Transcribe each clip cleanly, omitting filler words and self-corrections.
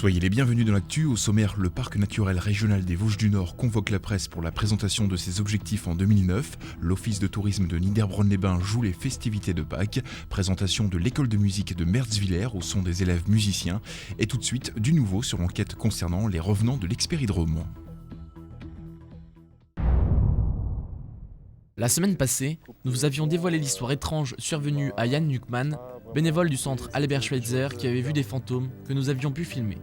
Soyez les bienvenus dans l'actu. Au sommaire, le parc naturel régional des Vosges du Nord convoque la presse pour la présentation de ses objectifs en 2009. L'office de tourisme de Niederbronn-les-Bains joue les festivités de Pâques. Présentation de l'école de musique de Merzwiller au son des élèves musiciens. Et tout de suite, du nouveau sur l'enquête concernant les revenants de l'expéridrome. La semaine passée, nous vous avions dévoilé l'histoire étrange survenue à Jan Nukman, bénévole du centre Albert Schweitzer qui avait vu des fantômes que nous avions pu filmer.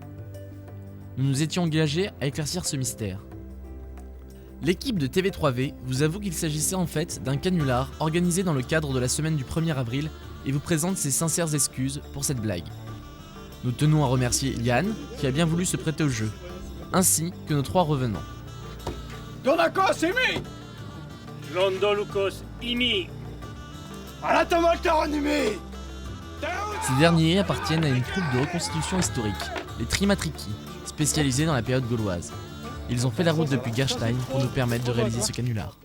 Nous nous étions engagés à éclaircir ce mystère. L'équipe de TV3V vous avoue qu'il s'agissait en fait d'un canular organisé dans le cadre de la semaine du 1er avril et vous présente ses sincères excuses pour cette blague. Nous tenons à remercier Yann qui a bien voulu se prêter au jeu, ainsi que nos 3 revenants. Donakos Imi Londolukos Imi Alatamaltaronimi. Ces derniers appartiennent à une troupe de reconstitution historique, les Trimatriki, spécialisés dans la période gauloise. Ils ont fait la route depuis Gerstein pour nous permettre de réaliser ce canular.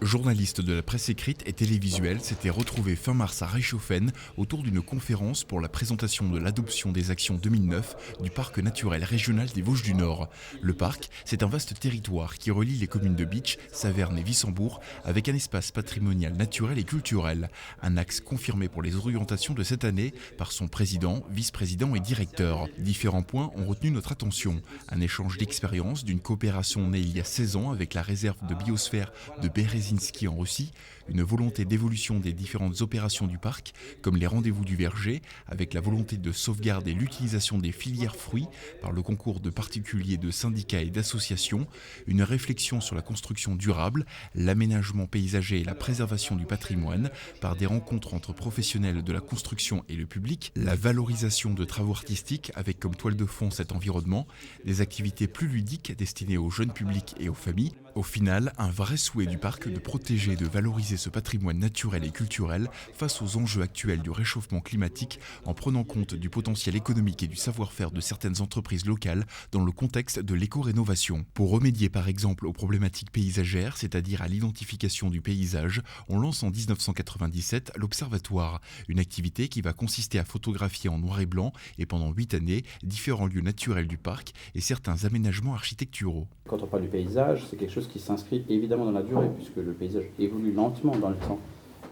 Journalistes de la presse écrite et télévisuelle s'étaient retrouvés fin mars à Reichshofen autour d'une conférence pour la présentation de l'adoption des actions 2009 du parc naturel régional des Vosges du Nord. Le parc, c'est un vaste territoire qui relie les communes de Bitche, Saverne et Wissembourg avec un espace patrimonial naturel et culturel. Un axe confirmé pour les orientations de cette année par son président, vice-président et directeur. Différents points ont retenu notre attention. Un échange d'expériences d'une coopération née il y a 16 ans avec la réserve de biosphère de Bérézine en Russie, une volonté d'évolution des différentes opérations du parc, comme les rendez-vous du verger, avec la volonté de sauvegarder l'utilisation des filières fruits par le concours de particuliers, de syndicats et d'associations, une réflexion sur la construction durable, l'aménagement paysager et la préservation du patrimoine par des rencontres entre professionnels de la construction et le public, la valorisation de travaux artistiques avec comme toile de fond cet environnement, des activités plus ludiques destinées aux jeunes publics et aux familles. Au final, un vrai souhait du parc de protéger et de valoriser ce patrimoine naturel et culturel face aux enjeux actuels du réchauffement climatique en prenant compte du potentiel économique et du savoir-faire de certaines entreprises locales dans le contexte de l'éco-rénovation. Pour remédier par exemple aux problématiques paysagères, c'est-à-dire à l'identification du paysage, on lance en 1997 l'Observatoire, une activité qui va consister à photographier en noir et blanc et pendant 8 années différents lieux naturels du parc et certains aménagements architecturaux. Quand on parle du paysage, c'est quelque chose qui s'inscrit évidemment dans la durée, puisque le paysage évolue lentement dans le temps,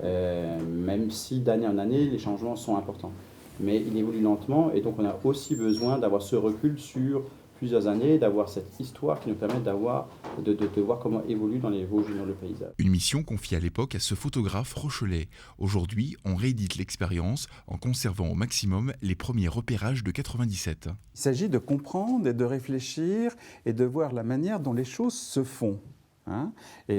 même si d'année en année, les changements sont importants. Mais il évolue lentement, et donc on a aussi besoin d'avoir ce recul sur plusieurs années, d'avoir cette histoire qui nous permet de voir comment évolue dans les Vosges le paysage. Une mission confiée à l'époque à ce photographe Rochelet. Aujourd'hui, on réédite l'expérience en conservant au maximum les premiers repérages de 97. Il s'agit de comprendre et de réfléchir et de voir la manière dont les choses se font. Il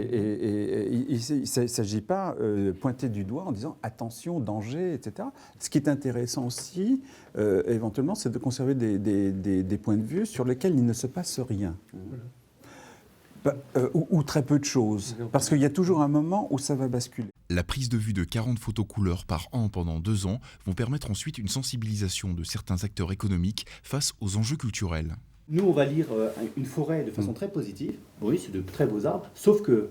ne s'agit pas de pointer du doigt en disant attention, danger, etc. Ce qui est intéressant aussi, éventuellement, c'est de conserver des points de vue sur lesquels il ne se passe rien. Ou très peu de choses, parce qu'il y a toujours un moment où ça va basculer. La prise de vue de 40 photos couleurs par an pendant 2 ans vont permettre ensuite une sensibilisation de certains acteurs économiques face aux enjeux culturels. Nous, on va lire une forêt de façon très positive. Oui, c'est de très beaux arbres. Sauf que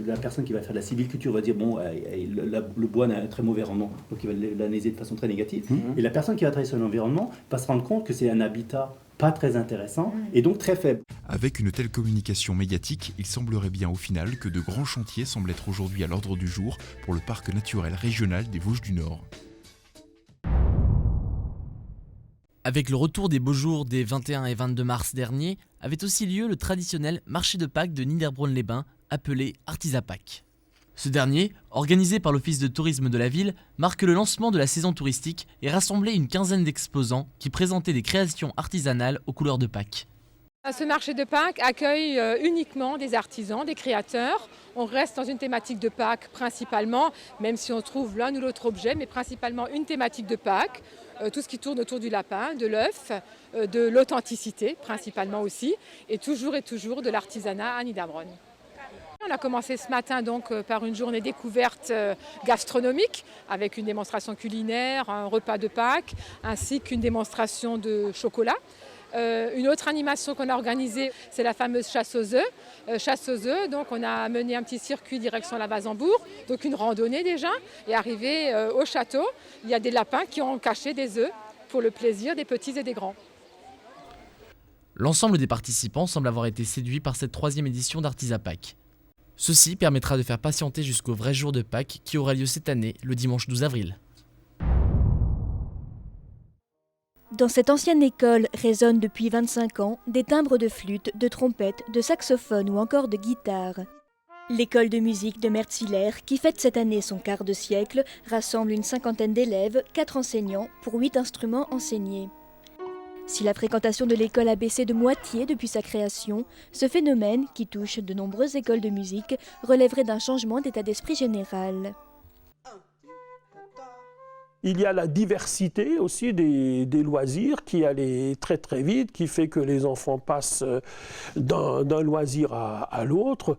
la personne qui va faire de la sylviculture va dire bon, le bois n'a un très mauvais rendement, donc il va l'analyser de façon très négative. Et la personne qui va travailler sur l'environnement va se rendre compte que c'est un habitat pas très intéressant et donc très faible. Avec une telle communication médiatique, il semblerait bien au final que de grands chantiers semblent être aujourd'hui à l'ordre du jour pour le parc naturel régional des Vosges du Nord. Avec le retour des beaux jours des 21 et 22 mars dernier, avait aussi lieu le traditionnel marché de Pâques de Niederbronn-les-Bains, appelé Artisapâques. Ce dernier, organisé par l'office de tourisme de la ville, marque le lancement de la saison touristique et rassemblait une quinzaine d'exposants qui présentaient des créations artisanales aux couleurs de Pâques. Ce marché de Pâques accueille uniquement des artisans, des créateurs. On reste dans une thématique de Pâques principalement, même si on trouve l'un ou l'autre objet, mais principalement une thématique de Pâques. Tout ce qui tourne autour du lapin, de l'œuf, de l'authenticité principalement aussi, et toujours de l'artisanat à Niederbronn. On a commencé ce matin donc par une journée découverte gastronomique avec une démonstration culinaire, un repas de Pâques ainsi qu'une démonstration de chocolat. Une autre animation qu'on a organisée, c'est la fameuse chasse aux œufs. Donc on a mené un petit circuit direction la Basembourg, donc une randonnée déjà. Et arrivé au château, il y a des lapins qui ont caché des œufs pour le plaisir des petits et des grands. L'ensemble des participants semble avoir été séduit par cette 3e édition d'Artisa Pâques. Ceci permettra de faire patienter jusqu'au vrai jour de Pâques qui aura lieu cette année, le dimanche 12 avril. Dans cette ancienne école résonnent depuis 25 ans des timbres de flûte, de trompette, de saxophone ou encore de guitare. L'école de musique de Mertzwiller, qui fête cette année son quart de siècle, rassemble une 50aine d'élèves, 4 enseignants pour 8 instruments enseignés. Si la fréquentation de l'école a baissé de moitié depuis sa création, ce phénomène, qui touche de nombreuses écoles de musique, relèverait d'un changement d'état d'esprit général. Il y a la diversité aussi des loisirs qui allait très très vite, qui fait que les enfants passent d'un loisir à l'autre.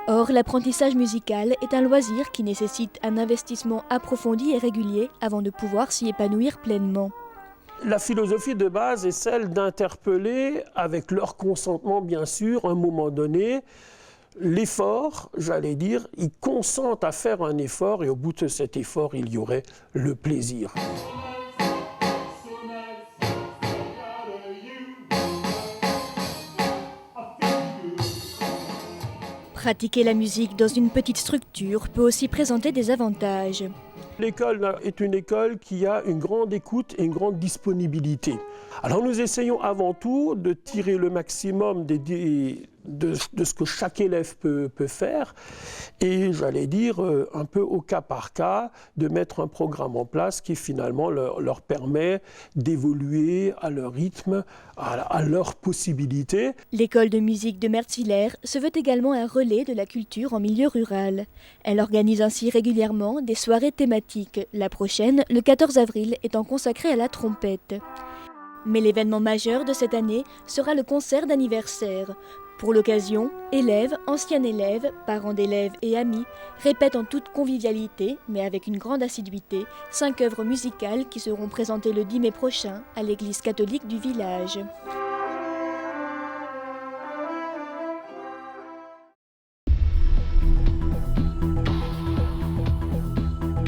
Or, l'apprentissage musical est un loisir qui nécessite un investissement approfondi et régulier avant de pouvoir s'y épanouir pleinement. La philosophie de base est celle d'interpeller, avec leur consentement bien sûr, à un moment donné, l'effort, j'allais dire, ils consentent à faire un effort et au bout de cet effort, il y aurait le plaisir. Pratiquer la musique dans une petite structure peut aussi présenter des avantages. L'école est une école qui a une grande écoute et une grande disponibilité. Alors nous essayons avant tout de tirer le maximum de ce que chaque élève peut faire et j'allais dire un peu au cas par cas de mettre un programme en place qui finalement leur permet d'évoluer à leur rythme, à leurs possibilités. L'école de musique de Mertzwiller se veut également un relais de la culture en milieu rural. Elle organise ainsi régulièrement des soirées thématiques. La prochaine, le 14 avril, étant consacrée à la trompette. Mais l'événement majeur de cette année sera le concert d'anniversaire. Pour l'occasion, élèves, anciens élèves, parents d'élèves et amis répètent en toute convivialité, mais avec une grande assiduité, 5 œuvres musicales qui seront présentées le 10 mai prochain à l'église catholique du village.